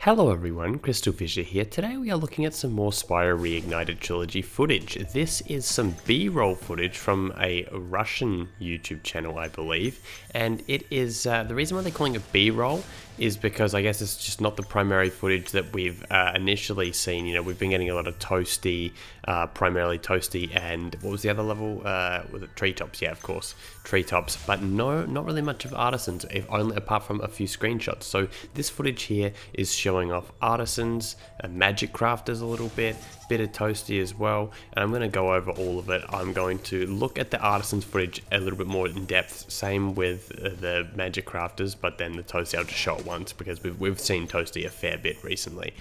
Hello everyone, CrystalFissure here. Today we are looking at some more Spyro Reignited Trilogy footage. This is some B-roll footage from a Russian YouTube channel, I believe. And it is, the reason why they're calling it B-roll is because I guess it's just not the primary footage that we've initially seen. You know, we've been getting a lot of Toasty, primarily Toasty, and what was the other level? Was it Tree Tops? Yeah, of course, Tree Tops. But no, not really much of Artisans, if only apart from a few screenshots. So this footage here is showing off Artisans, Magic Crafters a little bit of Toasty as well, and I'm going to go over all of it. I'm going to look at the Artisans footage a little bit more in depth, same with the Magic Crafters, but then the Toasty I'll just show it once because we've seen Toasty a fair bit recently.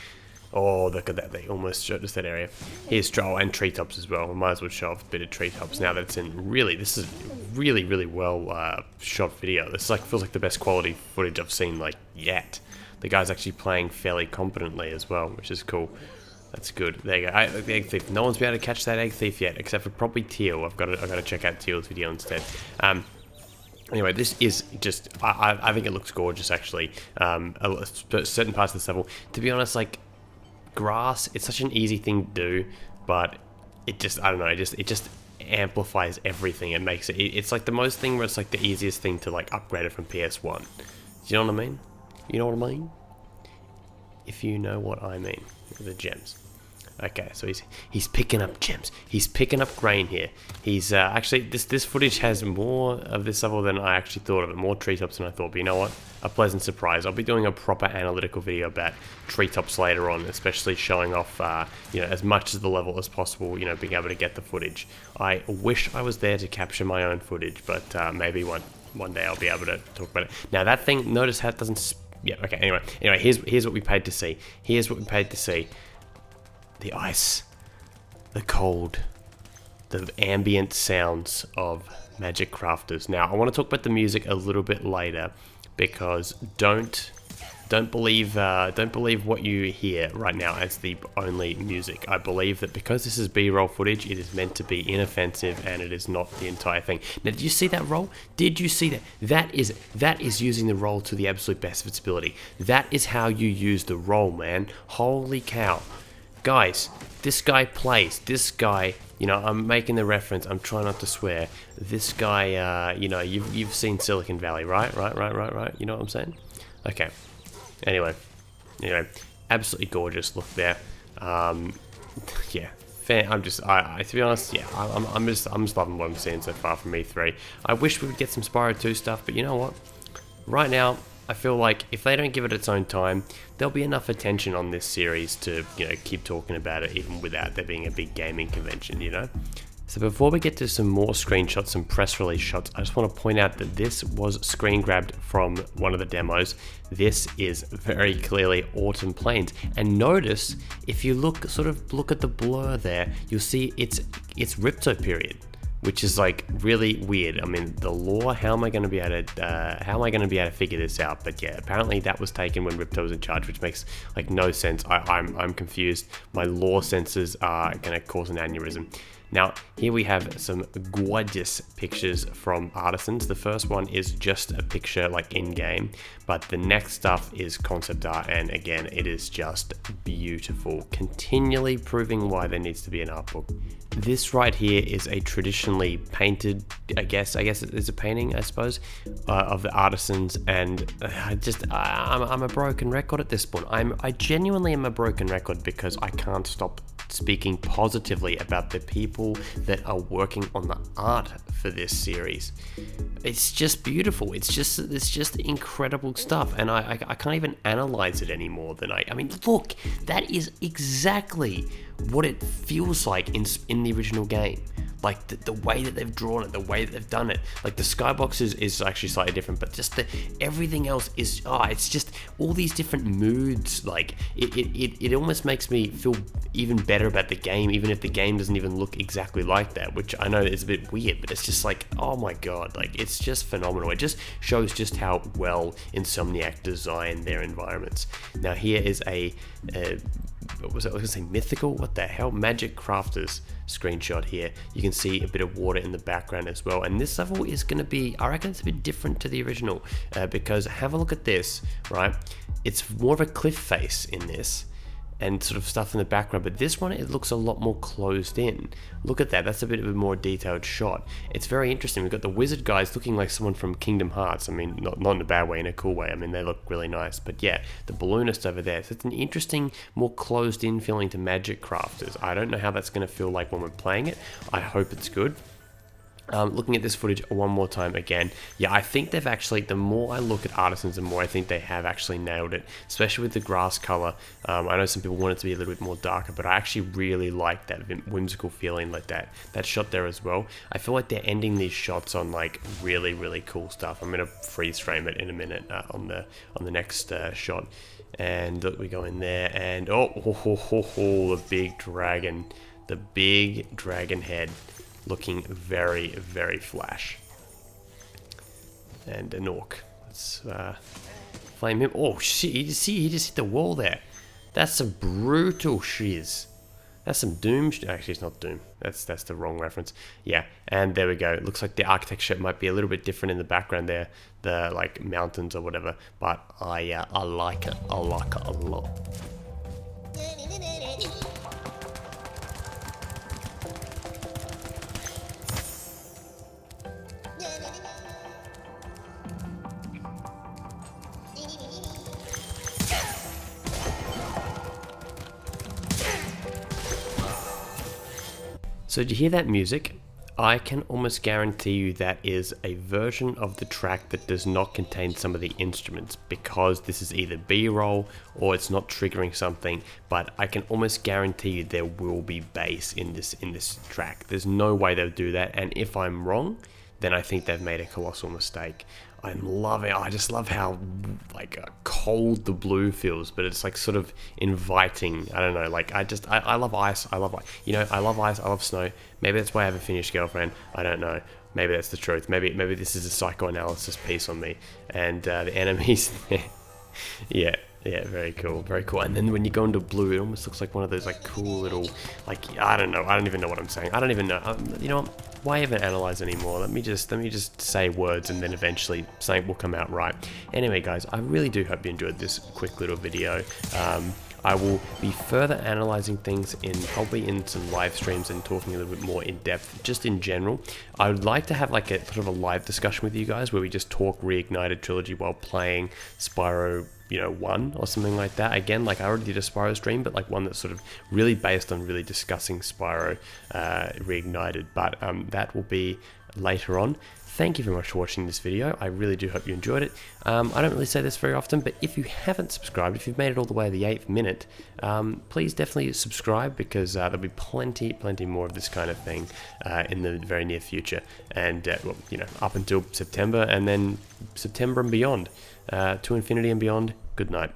Oh, look at that, they almost showed us that area. Here's Stroll and Tree Tops as well. We might as well show off a bit of Tree Tops now that it's in this is really well shot video. This feels like the best quality footage I've seen yet. The guy's actually playing fairly competently as well, which is cool. That's good. There you go. The Egg Thief. No one's been able to catch that Egg Thief yet, except for probably Teal. I've got to check out Teal's video instead. Anyway, this is just. I think it looks gorgeous actually. Certain parts of this level, to be honest, grass. It's such an easy thing to do, but it just. I don't know. It just amplifies everything. It makes it. It's like the most thing where it's like the easiest thing to upgrade it from PS1. Do you know what I mean? You know what I mean? If you know what I mean. The gems. Okay, so he's picking up gems. He's picking up grain here. He's actually this footage has more of this level than I actually thought of it. More treetops than I thought. But you know what? A pleasant surprise. I'll be doing a proper analytical video about treetops later on, especially showing off as much of the level as possible. You know, being able to get the footage. I wish I was there to capture my own footage, but maybe one day I'll be able to talk about it. Now that thing, notice how it doesn't. Yeah, okay, anyway, here's what we paid to see. Here's what we paid to see. The ice, the cold, the ambient sounds of Magic Crafters. Now, I want to talk about the music a little bit later, because don't believe what you hear right now as the only music. I believe that because this is B-roll footage, it is meant to be inoffensive and it is not the entire thing. Now, did you see that roll? Did you see that? That is using the roll to the absolute best of its ability. That is how you use the roll, man. Holy cow. Guys, this guy plays. This guy, I'm making the reference. I'm trying not to swear. This guy, you've seen Silicon Valley, right? Right. You know what I'm saying? Okay. Anyway, absolutely gorgeous look there. Yeah, fair. To be honest, yeah, I'm just loving what I'm seeing so far from E3. I wish we would get some Spyro 2 stuff, but you know what? Right now, I feel like if they don't give it its own time, there'll be enough attention on this series to keep talking about it, even without there being a big gaming convention. So before we get to some more screenshots, some press release shots, I just want to point out that this was screen grabbed from one of the demos. This is very clearly Autumn Plains. And notice, if you look at the blur there, you'll see it's Ripto period, which is really weird. I mean, the lore, how am I going to be able to figure this out? But yeah, apparently that was taken when Ripto was in charge, which makes no sense. I'm confused. My lore senses are going to cause an aneurysm. Now, here we have some gorgeous pictures from Artisans. The first one is just a picture in-game, but the next stuff is concept art, and again, it is just beautiful, continually proving why there needs to be an art book. This right here is a traditionally painted, I guess it's a painting, I suppose, of the Artisans, and I'm a broken record at this point. I genuinely am a broken record because I can't stop speaking positively about the people that are working on the art for this series. It's just beautiful. It's just incredible stuff, and I can't even analyze it any more than I mean, look, that is exactly what it feels like in the original game. The way that they've drawn it, the way that they've done it. The skybox is actually slightly different, but just everything else is, it's just all these different moods. It almost makes me feel even better about the game, even if the game doesn't even look exactly like that, which I know is a bit weird, but it's just oh my god, it's just phenomenal. It just shows just how well Insomniac designed their environments. Now here is a what was it? I was gonna say mythical. What the hell? Magic Crafters screenshot here. You can see a bit of water in the background as well. And this level is gonna be, I reckon, it's a bit different to the original because have a look at this, right? It's more of a cliff face in this, and sort of stuff in the background, but this one, it looks a lot more closed in. Look at that, that's a bit of a more detailed shot. It's very interesting. We've got the wizard guys looking like someone from Kingdom Hearts. I mean, not in a bad way, in a cool way. I mean, they look really nice, but yeah, the balloonist over there. So it's an interesting, more closed in feeling to Magic Crafters. I don't know how that's gonna feel like when we're playing it. I hope it's good. Looking at this footage one more time again, yeah, I think they've actually, the more I look at Artisans, the more I think they have actually nailed it, especially with the grass color. I know some people want it to be a little bit more darker, but I actually really like that whimsical feeling, like that shot there as well. I feel like they're ending these shots on like really, really cool stuff. I'm gonna freeze frame it in a minute on the next shot. And look, we go in there, and the big dragon head. Looking very, very flash. And an orc. Let's flame him. Oh shit, you see, he just hit the wall there. That's some brutal shiz. That's some Doom. Actually, it's not Doom. That's the wrong reference. Yeah, and there we go. It looks like the architecture might be a little bit different in the background there, the like mountains or whatever. But I like it. I like it a lot. So did you hear that music? I can almost guarantee you that is a version of the track that does not contain some of the instruments, because this is either B-roll or it's not triggering something, but I can almost guarantee you there will be bass in this track. There's no way they'll do that, and if I'm wrong, then I think they've made a colossal mistake. I'm loving it. I just love how like cold the blue feels, but it's like sort of inviting. I don't know, like I love ice. I love, you know, I love ice, I love snow. Maybe that's why I have a Finnish girlfriend. I don't know. Maybe that's the truth. Maybe this is a psychoanalysis piece on me. And the enemies yeah, very cool, very cool. And then when you go into blue, it almost looks like one of those like cool little, like, I don't know, I don't even know what I'm saying. I don't even know. You know what? Why even analyze anymore? Let me just say words, and then eventually something will come out right. Anyway, guys, I really do hope you enjoyed this quick little video. I will be further analyzing things probably in some live streams and talking a little bit more in depth, just in general. I would like to have like a sort of a live discussion with you guys where we just talk Reignited Trilogy while playing Spyro, 1 or something like that. Again, like I already did a Spyro stream, but like one that's sort of really based on really discussing Spyro Reignited, but that will be later on. Thank you very much for watching this video. I really do hope you enjoyed it. I don't really say this very often, but if you haven't subscribed, if you've made it all the way to the 8th minute, please definitely subscribe, because there'll be plenty more of this kind of thing in the very near future. And, well, up until September, and then September and beyond. To infinity and beyond. Good night.